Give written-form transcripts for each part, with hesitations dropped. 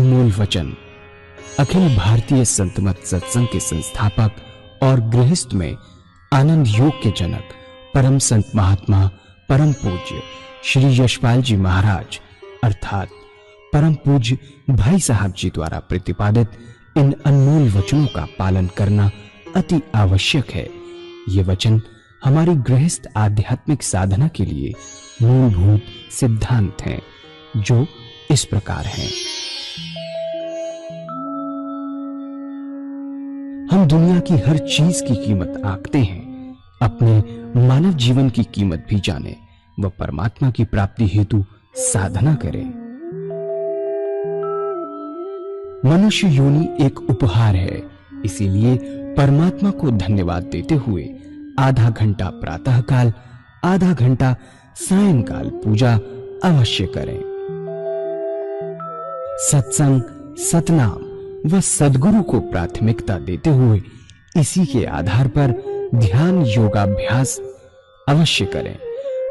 अनमोल वचन अखिल भारतीय संत मत सत्संग के संस्थापक और गृहस्थ में आनंद योग के जनक परम संत महात्मा परम पूज्य श्री यशपाल जी महाराज अर्थात परम पूज्य भाई साहब जी द्वारा प्रतिपादित इन अनमोल वचनों का पालन करना अति आवश्यक है। ये वचन हमारी गृहस्थ आध्यात्मिक साधना के लिए मूलभूत सिद्धांत हैं, जो इस प्रकार हैं। हम दुनिया की हर चीज की कीमत आंकते हैं, अपने मानव जीवन की कीमत भी जाने व परमात्मा की प्राप्ति हेतु साधना करें। मनुष्य योनि एक उपहार है, इसीलिए परमात्मा को धन्यवाद देते हुए आधा घंटा प्रातःकाल, आधा घंटा सायंकाल पूजा अवश्य करें। सत्संग, सतनाम व सद्गुरु को प्राथमिकता देते हुए इसी के आधार पर ध्यान योगाभ्यास अवश्य करें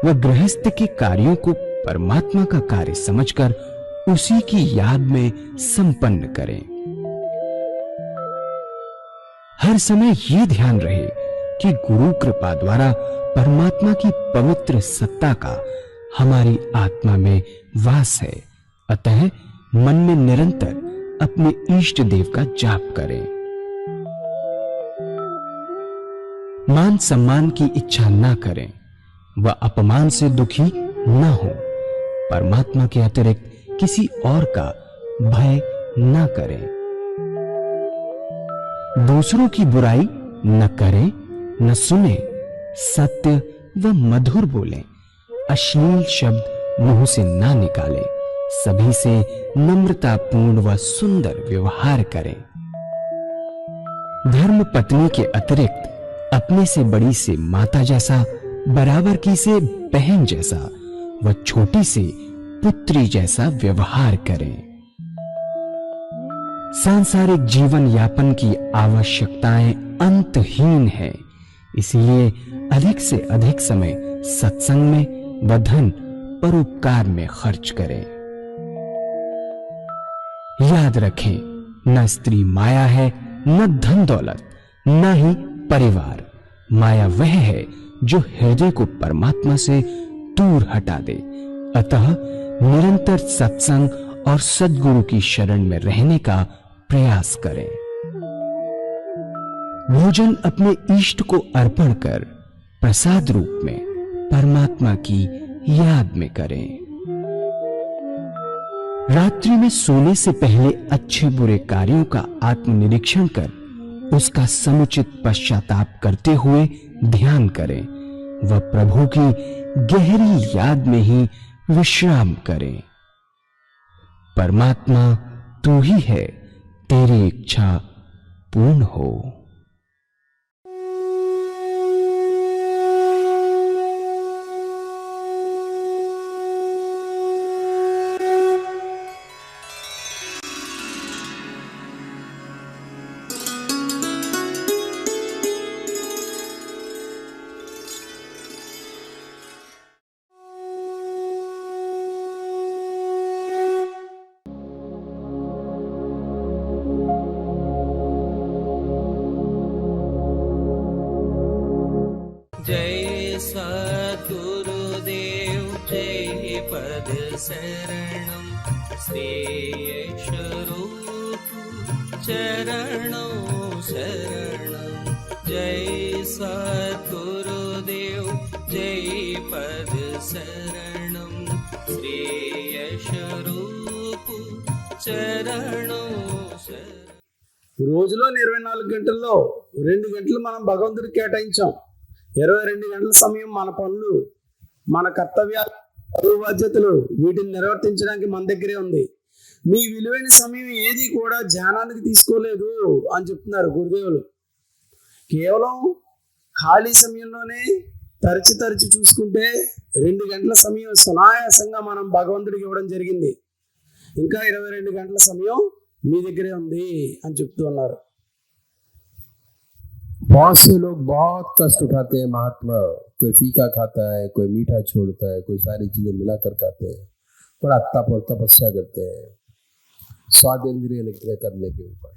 व गृहस्थ के कार्यों को परमात्मा का कार्य समझकर उसी की याद में संपन्न करें। हर समय ये ध्यान रहे कि गुरु कृपा द्वारा परमात्मा की पवित्र सत्ता का हमारी आत्मा में वास है, अतः मन में निरंतर अपने इष्ट देव का जाप करें। मान सम्मान की इच्छा ना करें व अपमान से दुखी ना हो। परमात्मा के अतिरिक्त किसी और का भय ना करें। दूसरों की बुराई न करें, न सुने, सत्य व मधुर बोलें, अश्लील शब्द मुंह से ना निकालें, सभी से नम्रतापूर्ण व सुंदर व्यवहार करें। धर्म पत्नी के अतिरिक्त अपने से बड़ी से माता जैसा, बराबर की से बहन जैसा व छोटी से पुत्री जैसा व्यवहार करें। सांसारिक जीवन यापन की आवश्यकताएं अंतहीन है, इसलिए अधिक से अधिक समय सत्संग में व धन परोपकार में खर्च करें। याद रखें, न स्त्री माया है, न धन दौलत, न ही परिवार। माया वह है जो हृदय को परमात्मा से दूर हटा दे। अतः निरंतर सत्संग और सद्गुरु की शरण में रहने का प्रयास करें। भोजन अपने इष्ट को अर्पण कर प्रसाद रूप में परमात्मा की याद में करें। रात्रि में सोने से पहले अच्छे बुरे कार्यों का आत्मनिरीक्षण कर उसका समुचित पश्चाताप करते हुए ध्यान करें व प्रभु की गहरी याद में ही विश्राम करें। परमात्मा तू ही है, तेरी इच्छा पूर्ण हो। जय सद्गुरुदेव जय पद शरणं श्रेयस्वरूप चरणों शरणं। जय सद्गुरुदेव जय पद शरणं श्रेयस्वरूप चरणों शरणं। రోజులో 24 గంటల్లో 2 గంటలు మనం భగవంతుడికి కేటాయించాం. 22 గంటల సమయం మన పనులు, మన కర్తవ్యాలు, బాధ్యతలు వీటిని నిర్వర్తించడానికి మన దగ్గరే ఉంది. మీ విలువైన సమయం ఏది కూడా ధ్యానానికి తీసుకోలేదు అని చెప్తున్నారు గురుదేవులు. కేవలం ఖాళీ సమయంలోనే తరచి చూసుకుంటే 2 గంటల సమయం సునాయాసంగా మనం భగవంతుడికి ఇవ్వడం జరిగింది. ఇంకా 22 గంటల సమయం మీ దగ్గరే ఉంది అని చెప్తూ ఉన్నారు. बहुत से लोग बहुत कष्ट उठाते हैं महात्मा। कोई फीका खाता है, कोई मीठा छोड़ता है, कोई सारी चीजें मिलाकर खाते हैं, बड़ा तपस्या करते हैं। स्वादेंद्रिय निग्रह करने के ऊपर।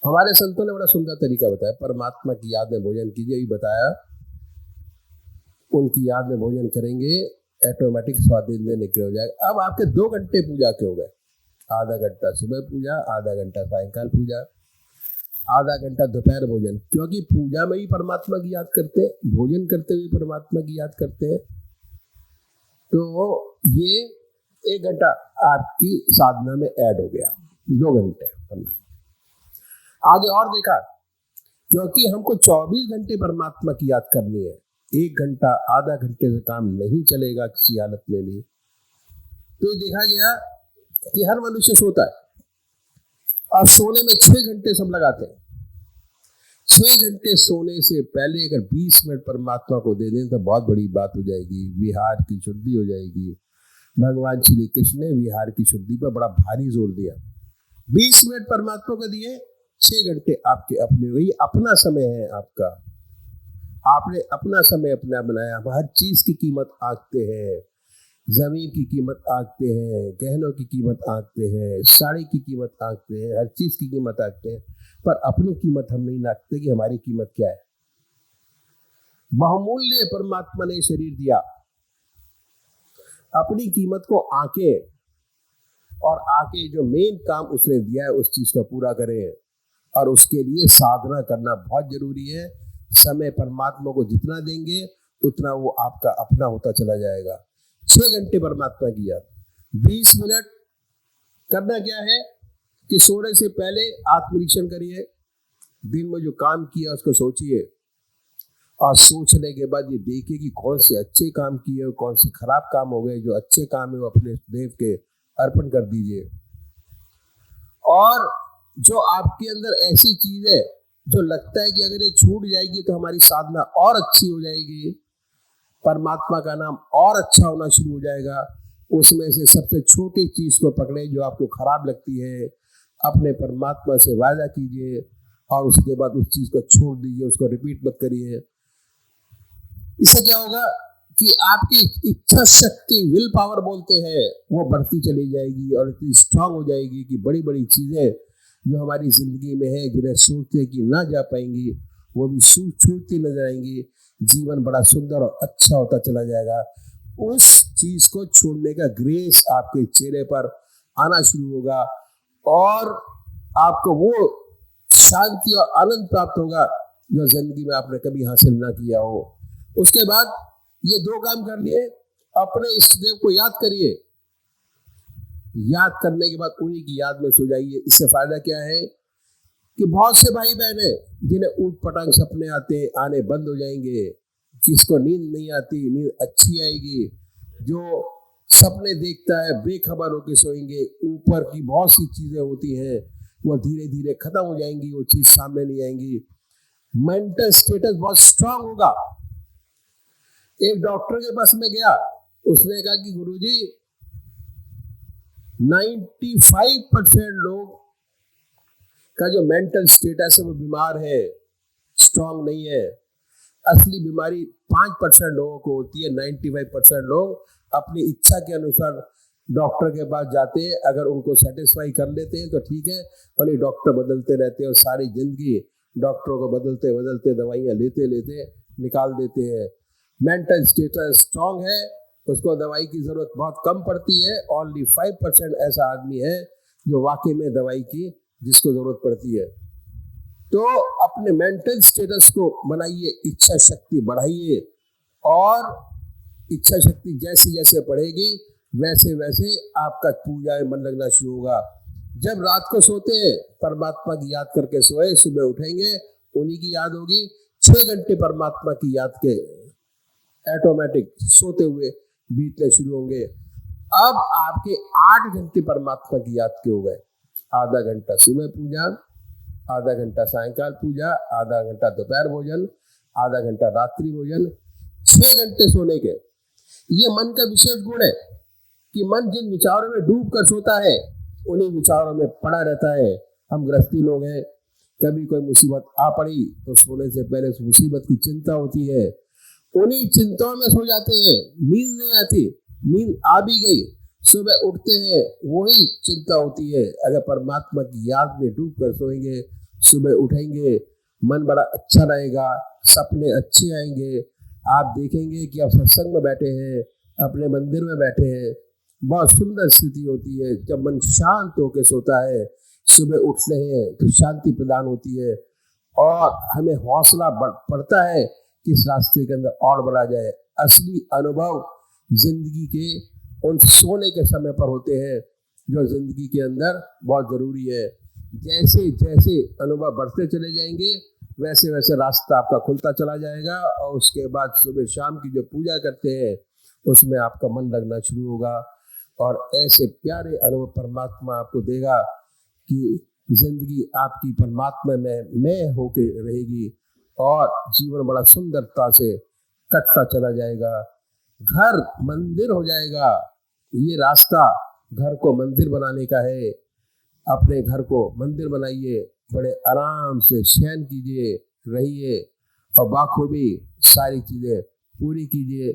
हमारे संतों ने बड़ा सुंदर तरीका बताया, परमात्मा की याद में भोजन कीजिए, यही बताया। उनकी याद में भोजन करेंगे, ऑटोमेटिक स्वादेंद्रिय निग्रह हो जाएगा। अब आपके 2 घंटे पूजा के हो गए, आधा घंटा सुबह पूजा, आधा घंटा सायंकाल पूजा, आधा घंटा दोपहर भोजन, क्योंकि पूजा में ही परमात्मा की याद करते हैं, भोजन करते हुए परमात्मा की याद करते हैं। तो ये 1 घंटा आपकी साधना में ऐड हो गया, 2 घंटे। आगे और देखा, क्योंकि हमको 24 घंटे परमात्मा की याद करनी है, 1 घंटा आधा घंटे से काम नहीं चलेगा किसी हालत में भी। तो ये देखा गया कि हर मनुष्य सोता है और सोने में 6 घंटे सब लगाते हैं। 6 घंटे सोने से पहले अगर 20 मिनट परमात्मा को दे दें तो बहुत बड़ी बात हो जाएगी, विहार की शुद्धि हो जाएगी। भगवान श्री कृष्ण ने विहार की शुद्धि पर बड़ा भारी जोर दिया। 20 मिनट परमात्मा को दिए, 6 घंटे आपके अपने, वही अपना समय है आपका। आपने अपना समय अपना बनाया। हर चीज की कीमत आंकते हैं, जमीन की कीमत आंकते हैं, गहनों की कीमत आंकते हैं, साड़ी की कीमत आंकते हैं, हर चीज की कीमत आंकते हैं, पर अपनी कीमत हम नहीं आंकते कि हमारी कीमत क्या है। बहुमूल्य परमात्मा ने शरीर दिया, अपनी कीमत को आंके और आके जो मेन काम उसने दिया है उस चीज को पूरा करें। और उसके लिए साधना करना बहुत जरूरी है। समय परमात्मा को जितना देंगे उतना वो आपका अपना होता चला जाएगा। 6 घंटे परमात्मा की याद, 20 मिनट करना क्या है कि सोने से पहले आत्मनिरीक्षण करिए, दिन में जो काम किया उसको सोचिए, और सोचने के बाद ये देखिए कि कौन से अच्छे काम किए और कौन से खराब काम हो गए। जो अच्छे काम है वो अपने देव के अर्पण कर दीजिए। और जो आपके अंदर ऐसी चीज है जो लगता है कि अगर ये छूट जाएगी तो हमारी साधना और अच्छी हो जाएगी, परमात्मा का नाम और अच्छा होना शुरू हो जाएगा, उसमें से सबसे छोटी चीज को पकड़े जो आपको खराब लगती है, अपने परमात्मा से वादा कीजिए और उसके बाद उस चीज को छोड़ दीजिए, उसको रिपीट मत करिए। इससे क्या होगा कि आपकी इच्छा शक्ति, विल पावर बोलते हैं, वो बढ़ती चली जाएगी और इतनी स्ट्रांग हो जाएगी कि बड़ी बड़ी चीजें जो हमारी जिंदगी में है, जिन्हें सोचते कि ना जा पाएंगी, वो भी छूटती नजर आएंगी। जीवन बड़ा सुंदर और अच्छा होता चला जाएगा। उस चीज को छोड़ने का ग्रेस आपके चेहरे पर आना शुरू होगा और आपको वो शांति और आनंद प्राप्त होगा जो जिंदगी में आपने कभी हासिल ना किया हो। उसके बाद ये 2 काम कर लिए, अपने इष्ट देव को याद करिए, याद करने के बाद उन्हीं की याद में सो जाइए। इससे फायदा क्या है कि बहुत से भाई बहन है जिन्हें ऊट पटांग सपने आने बंद हो जाएंगे, किसको नींद नहीं आती, नींद अच्छी आएगी। जो सपने देखता है बेखबर होकर सोएंगे, ऊपर की बहुत सी चीजें होती हैं वो धीरे धीरे खत्म हो जाएंगी, वो चीज सामने नहीं आएंगी। मेंटल स्टेटस बहुत स्ट्रांग होगा। एक डॉक्टर के पास में गया, उसने कहा कि गुरुजी 95% लोग का जो मेंटल स्टेटस है वो बीमार है, स्ट्रांग नहीं है। असली बीमारी 5% लोगों को होती है। 95% लोग अपनी इच्छा के अनुसार डॉक्टर के पास जाते हैं, अगर उनको सेटिस्फाई कर लेते हैं तो ठीक है, और ये डॉक्टर बदलते रहते हैं और सारी जिंदगी डॉक्टरों को बदलते बदलते दवाइयाँ लेते लेते निकाल देते हैं। मेंटल स्टेटस स्ट्रांग है, उसको दवाई की जरूरत बहुत कम पड़ती है। ओनली 5% ऐसा आदमी है जो वाकई में दवाई की जिसको जरूरत पड़ती है। तो अपने मेंटल स्टेटस को बनाइए, इच्छा शक्ति बढ़ाइए, और इच्छा शक्ति जैसे जैसे बढ़ेगी वैसे वैसे आपका पूजा में मन लगना शुरू होगा। जब रात को सोते हैं परमात्मा की याद करके सोए, सुबह उठेंगे उन्हीं की याद होगी। 6 घंटे परमात्मा की याद के ऑटोमेटिक सोते हुए बीतने शुरू होंगे। अब आपके 8 घंटे परमात्मा की याद के हो गए। आधा घंटा सुबह पूजा, आधा घंटा सायंकाल पूजा, आधा घंटा दोपहर भोजन, आधा घंटा रात्रि भोजन, 6 घंटे सोने के। ये मन का विशेष गुण है कि मन जिन विचारों में डूब कर सोता है उन्हीं विचारों में पड़ा रहता है। हम गृहस्थी लोग हैं, कभी कोई मुसीबत आ पड़ी तो सोने से पहले उस मुसीबत की चिंता होती है, उन्हीं चिंताओं में सो जाते हैं, नींद नहीं आती। नींद आ भी गई, सुबह उठते हैं वही चिंता होती है। अगर परमात्मा की याद में डूब कर सोएंगे, सुबह उठेंगे, मन बड़ा अच्छा रहेगा, सपने अच्छे आएंगे। आप देखेंगे कि आप सत्संग में बैठे हैं, अपने मंदिर में बैठे हैं, बहुत सुंदर स्थिति होती है। जब मन शांत होकर सोता है, सुबह उठते हैं तो शांति प्रदान होती है और हमें हौसला बढ़ता है कि इस रास्ते के अंदर और बढ़ा जाए। असली अनुभव जिंदगी के उन सोने के समय पर होते हैं जो जिंदगी के अंदर बहुत जरूरी है। जैसे जैसे अनुभव बढ़ते चले जाएंगे वैसे वैसे रास्ता आपका खुलता चला जाएगा और उसके बाद सुबह शाम की जो पूजा करते हैं उसमें आपका मन लगना शुरू होगा और ऐसे प्यारे अनुभव परमात्मा आपको देगा कि जिंदगी आपकी परमात्मा में मैं होके रहेगी और जीवन बड़ा सुंदरता से कटता चला जाएगा। घर मंदिर हो जाएगा। ये रास्ता घर को मंदिर बनाने का है। अपने घर को मंदिर बनाइए, बड़े आराम से शयन कीजिए, रहिए और बाखूबी सारी चीजें पूरी कीजिए।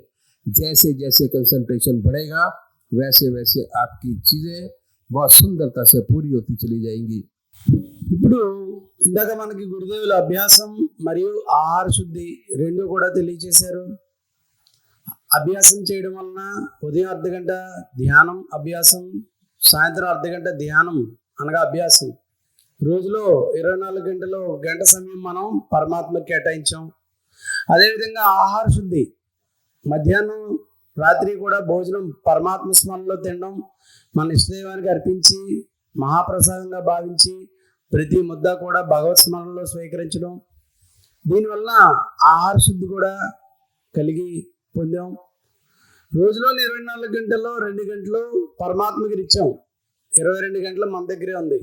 जैसे जैसे कंसंट्रेशन बढ़ेगा वैसे वैसे आपकी चीजें बहुत सुंदरता से पूरी होती चली जाएंगी। ఇప్పుడు ఇందాక మనకి గురుదేవుల అభ్యాసం మరియు ఆహార శుద్ధి రెండు కూడా తెలియజేశారు. అభ్యాసం చేయడం వలన ఉదయం అర్ధగంట ధ్యానం అభ్యాసం, సాయంత్రం అర్ధగంట ధ్యానం అనగా అభ్యాసం, రోజులో 24 గంటలు గంట సమయం మనం పరమాత్మకి కేటాయించాం. అదేవిధంగా ఆహార శుద్ధి, మధ్యాహ్నం రాత్రి కూడా భోజనం పరమాత్మ స్మరణలో తినడం, మన ఇష్టదైవానికి అర్పించి మహాప్రసాదంగా భావించి ప్రతి ముద్ద కూడా భగవత్ స్మరణలో స్వీకరించడం, దీనివల్ల ఆహార శుద్ధి కూడా కలిగి పొందాం. రోజులో 24 గంటల్లో 2 గంటలు పరమాత్మకి ఇచ్చాం, 22 గంటలు మన దగ్గరే ఉంది.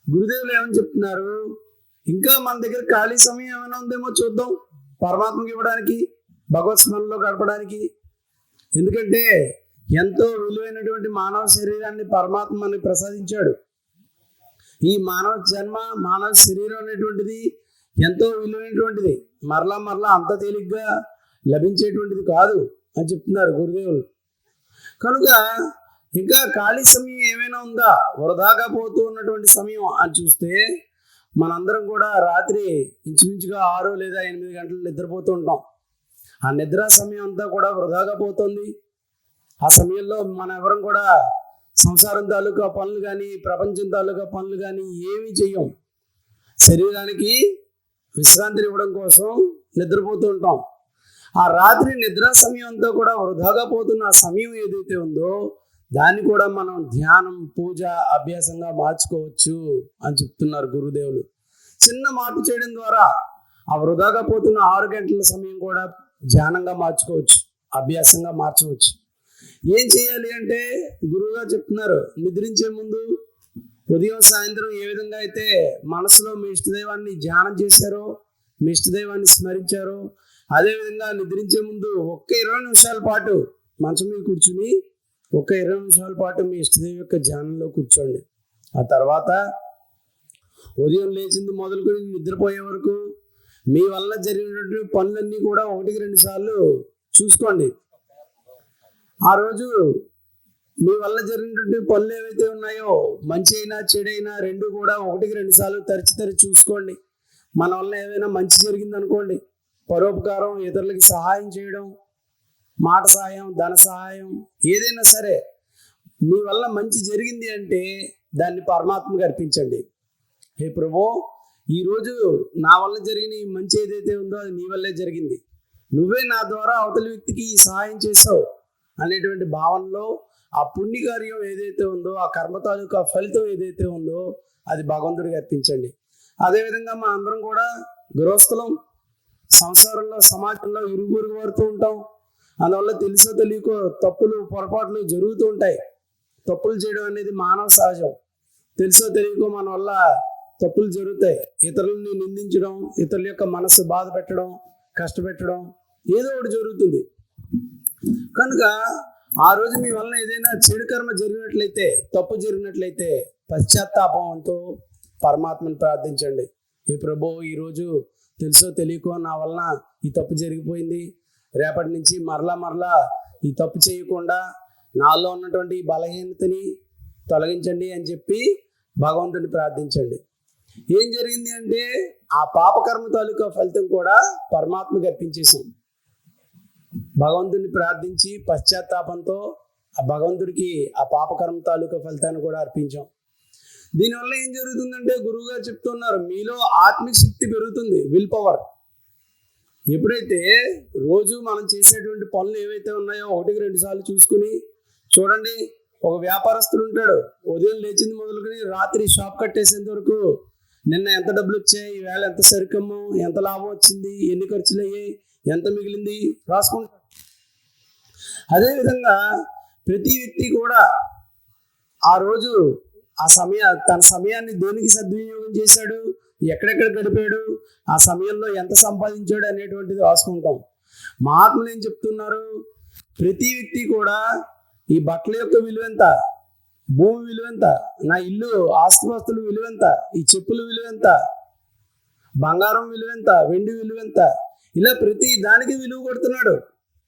గురుదేవులు ఏమని చెప్తున్నారు, ఇంకా మన దగ్గర ఖాళీ సమయం ఏమైనా ఉందేమో చూద్దాం పరమాత్మకి ఇవ్వడానికి, భగవత్ స్మరణలో గడపడానికి. ఎందుకంటే ఎంతో విలువైనటువంటి మానవ శరీరాన్ని పరమాత్మ మనకి ప్రసాదించాడు. ఈ మానవ జన్మ, మానవ శరీరం అనేటువంటిది ఎంతో విలువైనటువంటిది, మరలా మరలా అంత తేలిగ్గా లభించేటువంటిది కాదు అని చెప్తున్నారు గురుదేవులు. కనుక ఇంకా ఖాళీ సమయం ఏమైనా ఉందా, వృధాగా పోతూ ఉన్నటువంటి సమయం అని చూస్తే మనందరం కూడా రాత్రి ఇంచుమించుగా 6 లేదా 8 గంటలు నిద్రపోతూ ఉంటాం. ఆ నిద్ర సమయం అంతా కూడా వృధాగా పోతుంది. ఆ సమయంలో మన ఎవరం కూడా సంసారం తాలూకా పనులు కానీ, ప్రపంచం తాలూకా పనులు కానీ ఏమీ చెయ్యం. శరీరానికి విశ్రాంతిని ఇవ్వడం కోసం నిద్రపోతూ ఉంటాం. ఆ రాత్రి నిద్రా సమయం అంతా కూడా వృధాగా పోతున్న ఆ సమయం ఏదైతే ఉందో దాన్ని కూడా మనం ధ్యానం, పూజ, అభ్యాసంగా మార్చుకోవచ్చు అని చెప్తున్నారు గురుదేవులు. చిన్న మార్పు చేయడం ద్వారా ఆ వృధాగా పోతున్న 6 గంటల సమయం కూడా ధ్యానంగా మార్చుకోవచ్చు, అభ్యాసంగా మార్చవచ్చు. ఏం చేయాలి అంటే గురువుగా చెప్తున్నారు, నిద్రించే ముందు ఉదయం సాయంత్రం ఏ విధంగా అయితే మనసులో మీ ఇష్టదైవాన్ని ధ్యానం చేశారో, మీ ఇష్టదైవాన్ని స్మరించారో, అదేవిధంగా నిద్రించే ముందు ఒక్క 20 నిమిషాల పాటు మంచం మీద కూర్చుని ఒక్క 20 నిమిషాల పాటు మీ ఇష్టదైవం యొక్క ధ్యానంలో కూర్చోండి. ఆ తర్వాత ఉదయం లేచింది మొదలుకొని నిద్రపోయే వరకు మీ వల్ల జరిగినటువంటి పనులన్నీ కూడా 1-2 సార్లు చూసుకోండి. ఆ రోజు మీ వల్ల జరిగినటువంటి పనులు ఏవైతే ఉన్నాయో, మంచి అయినా చెడైనా రెండు కూడా 1-2 సార్లు తరచి చూసుకోండి. మన వల్ల ఏదైనా మంచి జరిగింది అనుకోండి, పరోపకారం, ఇతరులకి సహాయం చేయడం, మాట సహాయం, ధన సహాయం, ఏదైనా సరే మీ వల్ల మంచి జరిగింది అంటే దాన్ని పరమాత్మకి అర్పించండి. హే ప్రభు, ఈరోజు నా వల్ల జరిగిన ఈ మంచి ఏదైతే ఉందో అది నీ వల్లే జరిగింది, నువ్వే నా ద్వారా అవతలి వ్యక్తికి సహాయం చేసావు అనేటువంటి భావనలో ఆ పుణ్యకార్యం ఏదైతే ఉందో, ఆ కర్మ తాలూకా ఫలితం ఏదైతే ఉందో అది భగవంతుడికి అర్పించండి. అదేవిధంగా మన అందరం కూడా గృహస్థలం, సంసారంలో, సమాజంలో ఇరుగురు పడుతూ ఉంటాం. అందువల్ల తెలుసో తెలియకో తప్పులు, పొరపాట్లు జరుగుతూ ఉంటాయి. తప్పులు చేయడం అనేది మానవ సహజం. తెలుసో తెలియకో మన వల్ల తప్పులు జరుగుతాయి. ఇతరులని నిందించడం, ఇతరుల యొక్క మనసు బాధ పెట్టడం, కష్టపెట్టడం, ఏదో ఒకటి జరుగుతుంది. కనుక ఆ రోజు మీ వలన ఏదైనా చెడు కర్మ జరిగినట్లయితే, తప్పు జరిగినట్లయితే పశ్చాత్తాపంతో పరమాత్మను ప్రార్థించండి. ఏ ప్రభు, ఈరోజు తెలుసో తెలియకో నా వలన ఈ తప్పు జరిగిపోయింది, రేపటి నుంచి మరలా ఈ తప్పు చేయకుండా నాలో ఉన్నటువంటి ఈ బలహీనతని తొలగించండి అని చెప్పి భగవంతుని ప్రార్థించండి. ఏం జరిగింది అంటే ఆ పాపకర్మ తాలూకా ఫలితం కూడా పరమాత్మకి అర్పించేసాం. భగవంతుని ప్రార్థించి పశ్చాత్తాపంతో ఆ భగవంతుడికి ఆ పాపకర్మ తాలూకా ఫలితాన్ని కూడా అర్పించాం. దీనివల్ల ఏం జరుగుతుందంటే గురువు గారు చెప్తున్నారు, మీలో ఆత్మిక శక్తి పెరుగుతుంది, విల్ పవర్. ఎప్పుడైతే రోజు మనం చేసేటువంటి పనులు ఏవైతే ఉన్నాయో 1-2 సార్లు చూసుకుని చూడండి. ఒక వ్యాపారస్తుడు ఉంటాడు, ఉదయం లేచింది మొదలుకొని రాత్రి షాప్ కట్టేసేంత వరకు నిన్న ఎంత డబ్బులు వచ్చాయి, ఈవేళ ఎంత సరికమ్ము, ఎంత లాభం వచ్చింది, ఎన్ని ఖర్చులు అయ్యాయి, ఎంత మిగిలింది రాసుకుంటాడు. అదేవిధంగా ప్రతి వ్యక్తి కూడా ఆ రోజు తన సమయాన్ని దేనికి సద్వినియోగం చేశాడు, ఎక్కడెక్కడ గడిపాడు, ఆ సమయంలో ఎంత సంపాదించాడు అనేటువంటిది రాసుకుంటాం. మహాత్ములు ఏం చెప్తున్నారు, ప్రతి వ్యక్తి కూడా ఈ బట్టల యొక్క విలువ ఎంత, భూమి విలువ ఎంత, నా ఇల్లు ఆస్తిపాస్తుల విలువ ఎంత, ఈ చెప్పుల విలువ ఎంత, బంగారం విలువ ఎంత, వెండి విలువ ఎంత, ఇలా ప్రతి దానికి విలువ కొడుతున్నాడు,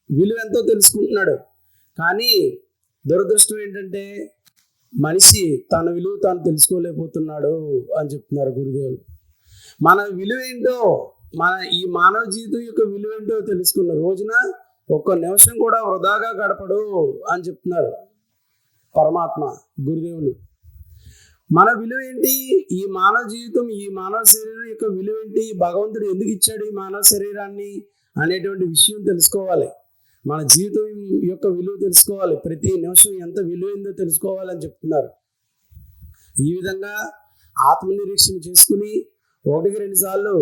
విలువ ఎంతో తెలుసుకుంటున్నాడు. కానీ దురదృష్టం ఏంటంటే మనిషి తన విలువ తాను తెలుసుకోలేకపోతున్నాడు అని చెప్తున్నారు గురుదేవులు. మన విలువ ఏంటో, ఈ మానవ జీవితం యొక్క విలువ ఏంటో తెలుసుకున్న రోజున ఒక్క నిమిషం కూడా వృధాగా గడపడు అని చెప్తున్నారు పరమాత్మ గురుదేవులు. మన విలువ ఏంటి, ఈ మానవ జీవితం, ఈ మానవ శరీరం యొక్క విలువ ఏంటి, భగవంతుడు ఎందుకు ఇచ్చాడు ఈ మానవ శరీరాన్ని అనేటువంటి విషయం తెలుసుకోవాలి. మన జీవితం యొక్క విలువ తెలుసుకోవాలి, ప్రతి నిమిషం ఎంత విలువైందో తెలుసుకోవాలని చెప్తున్నారు. ఈ విధంగా ఆత్మనిరీక్షణ చేసుకుని 1-2 సార్లు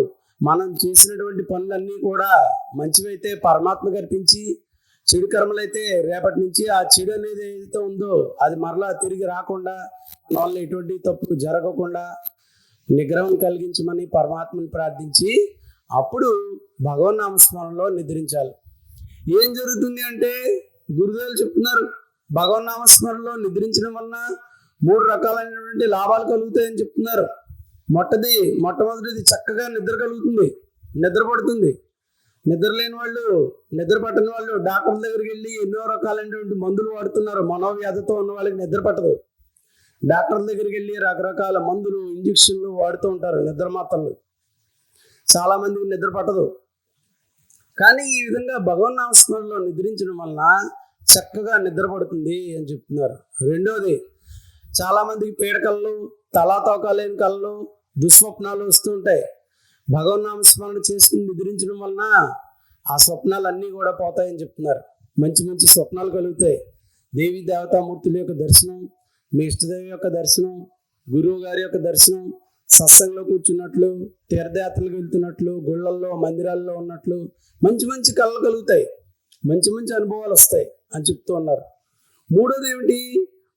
మనం చేసినటువంటి పనులన్నీ కూడా మంచివైతే పరమాత్మకు అర్పించి, చెడు కర్మలైతే రేపటి నుంచి ఆ చెడు అనేది ఏదైతే ఉందో అది మరలా తిరిగి రాకుండా, వాళ్ళ ఎటువంటి తప్పు జరగకుండా నిగ్రహం కలిగించమని పరమాత్మని ప్రార్థించి అప్పుడు భగవన్నామస్మరణలో నిద్రించాలి. ఏం జరుగుతుంది అంటే గురుదేవులు చెప్తున్నారు, భగవన్నామస్మరణలో నిద్రించడం వలన 3 రకాలైనటువంటి లాభాలు కలుగుతాయని చెప్తున్నారు. మొట్టమొదటిది చక్కగా నిద్ర కలుగుతుంది, నిద్ర పడుతుంది. నిద్ర లేని వాళ్ళు, నిద్ర పట్టని వాళ్ళు డాక్టర్ల దగ్గరికి వెళ్ళి ఎన్నో రకాలైనటువంటి మందులు వాడుతున్నారు. మనోవ్యాధితో ఉన్న వాళ్ళకి నిద్ర పట్టదు. డాక్టర్ల దగ్గరికి వెళ్ళి రకరకాల మందులు, ఇంజక్షన్లు వాడుతూ ఉంటారు, నిద్ర మాత్రలు. చాలా మందికి నిద్ర పట్టదు. కానీ ఈ విధంగా భగవన్నామస్మరణలో నిద్రించడం వలన చక్కగా నిద్ర పడుతుంది అని చెప్తున్నారు. రెండోది, చాలా మందికి పీడకళ్ళు, తలాతోకాలేని కళ్ళు, దుస్వప్నాలు వస్తూ ఉంటాయి. భగవన్నామస్మరణ చేసుకుని నిద్రించడం వలన ఆ స్వప్నాలన్నీ కూడా పోతాయని చెప్తున్నారు. మంచి మంచి స్వప్నాలు కలుగుతాయి. దేవీ దేవతామూర్తుల యొక్క దర్శనం, మీ ఇష్టదేవి యొక్క దర్శనం, గురువు గారి యొక్క దర్శనం, సత్సంగంలో కూర్చున్నట్లు, తీర్థయాత్రలకు వెళ్తున్నట్లు, గుళ్ళల్లో మందిరాల్లో ఉన్నట్లు మంచి మంచి కళలు కలుగుతాయి, మంచి మంచి అనుభవాలు వస్తాయి అని చెప్తూ ఉన్నారు. మూడోది ఏమిటి,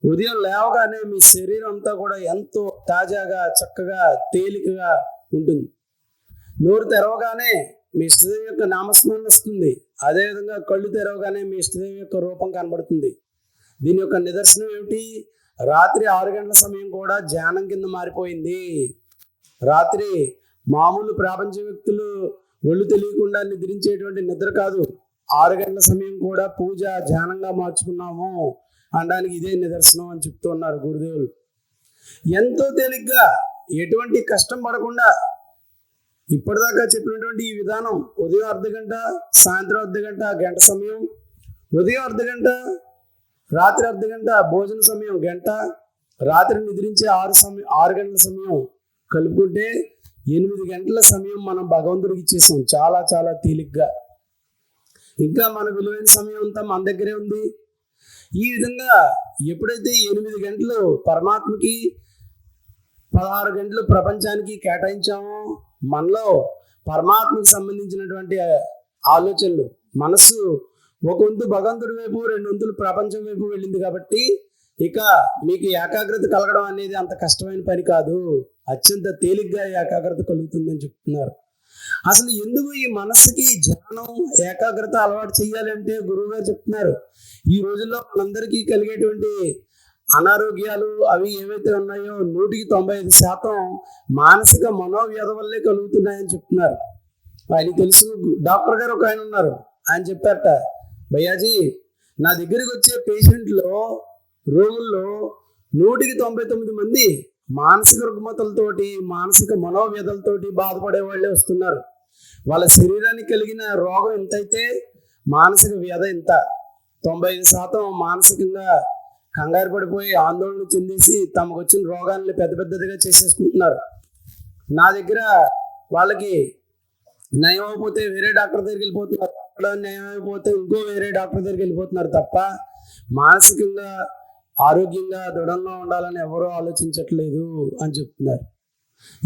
ఉదయం లేవగానే మీ శరీరం అంతా కూడా ఎంతో తాజాగా, చక్కగా, తేలికగా ఉంటుంది. నోరు తెరవగానే మీ ఇష్టదేవి యొక్క నామస్మరణ వస్తుంది. అదేవిధంగా కళ్ళు తెరవగానే మీ ఇష్టదేవి యొక్క రూపం కనబడుతుంది. దీని యొక్క నిదర్శనం ఏమిటి, రాత్రి 6 గంటల సమయం కూడా ధ్యానం కింద మారిపోయింది. రాత్రి మామూలు ప్రాపంచ వ్యక్తులు ఒళ్ళు తెలియకుండా నిద్రించేటువంటి నిద్ర కాదు. 6 గంటల సమయం కూడా పూజ, ధ్యానంగా మార్చుకున్నాము అనడానికి ఇదే నిదర్శనం అని చెప్తూ ఉన్నారు గురుదేవులు. ఎంతో తేలిగ్గా, ఎటువంటి కష్టం పడకుండా ఇప్పటిదాకా చెప్పినటువంటి ఈ విధానం, ఉదయం అర్ధగంట, సాయంత్రం అర్ధగంట, గంట సమయం, ఉదయం అర్ధగంట, రాత్రి అర్ధగంట, భోజన సమయం గంట, రాత్రి నిద్రించే 6 గంటల సమయం కలుపుకుంటే 8 గంటల సమయం మనం భగవంతుడికి ఇచ్చేసాం చాలా చాలా తేలిగ్గా. ఇంకా మన విలువైన సమయం అంతా మన దగ్గరే ఉంది. ఈ విధంగా ఎప్పుడైతే 8 గంటలు పరమాత్మకి, 16 గంటలు ప్రపంచానికి కేటాయించామో, మనలో పరమాత్మకు సంబంధించినటువంటి ఆలోచనలు, మనసు ఒక వంతు భగవంతుడి వైపు, 2 వంతులు ప్రపంచం వైపు వెళ్ళింది. కాబట్టి ఇక మీకు ఏకాగ్రత కలగడం అనేది అంత కష్టమైన పని కాదు, అత్యంత తేలిగ్గా ఏకాగ్రత కలుగుతుందని చెప్తున్నారు. అసలు ఎందుకు ఈ మనస్సుకి ధ్యానం, ఏకాగ్రత అలవాటు చేయాలంటే గురువు గారు చెప్తున్నారు, ఈ రోజుల్లో మనందరికీ కలిగేటువంటి అనారోగ్యాలు అవి ఏవైతే ఉన్నాయో 100% మానసిక మనోవ్యాధ వల్లే కలుగుతున్నాయని చెప్తున్నారు. ఆయన తెలుసు, డాక్టర్ గారు ఒక ఆయన ఉన్నారు, ఆయన చెప్పారట, భయ్యాజీ నా దగ్గరికి వచ్చే పేషెంట్లో రోగుల్లో 99 మంది మానసిక రుగ్మతలతోటి మానసిక మనోవ్యధలతోటి బాధపడే వాళ్ళే వస్తున్నారు. వాళ్ళ శరీరానికి కలిగిన రోగం ఎంతైతే మానసిక వ్యధ ఎంత. 95% మానసికంగా కంగారు పడిపోయి ఆందోళన చెందేసి తమకు వచ్చిన రోగాన్ని పెద్ద పెద్దదిగా చేసేసుకుంటున్నారు. నా దగ్గర వాళ్ళకి నయం అయిపోతే వేరే డాక్టర్ దగ్గరికి వెళ్ళిపోతున్నారు, నయం అయిపోతే ఇంకో వేరే డాక్టర్ దగ్గరికి వెళ్ళిపోతున్నారు తప్ప మానసికంగా ఆరోగ్యంగా దృఢంగా ఉండాలని ఎవరూ ఆలోచించట్లేదు అని చెప్తున్నారు.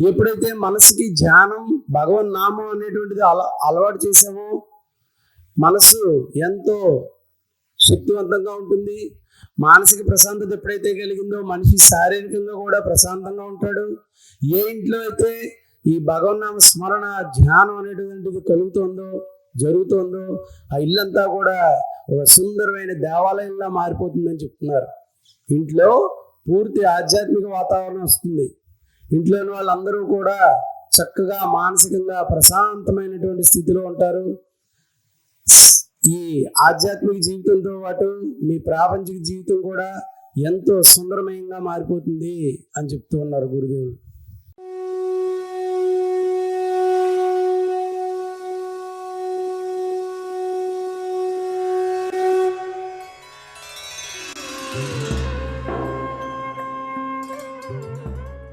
ఎప్పుడైతే మనసుకి ధ్యానం భగవన్ నామం అనేటువంటిది అలవాటు చేసామో మనసు ఎంతో శక్తివంతంగా ఉంటుంది. మానసిక ప్రశాంతత ఎప్పుడైతే కలిగిందో మనిషి శారీరకంగా కూడా ప్రశాంతంగా ఉంటాడు. ఏ ఇంట్లో అయితే ఈ భగవన్నామ స్మరణ ధ్యానం అనేటువంటిది కలుగుతుందో జరుగుతుందో ఆ ఇల్లంతా కూడా ఒక సుందరమైన దేవాలయంలా మారిపోతుందని చెప్తున్నారు. ఇంట్లో పూర్తి ఆధ్యాత్మిక వాతావరణం వస్తుంది. ఇంట్లోని వాళ్ళందరూ కూడా చక్కగా మానసికంగా ప్రశాంతమైనటువంటి స్థితిలో ఉంటారు. ఈ ఆధ్యాత్మిక జీవితంతో పాటు మీ ప్రాపంచిక జీవితం కూడా ఎంతో సుందరమయంగా మారిపోతుంది అని చెప్తూ ఉన్నారు గురుదేవులు.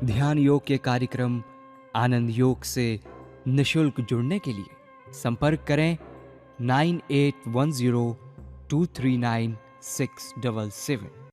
ध्यान योग के कार्यक्रम आनंद योग से निशुल्क जुड़ने के लिए संपर्क करें 9810239677।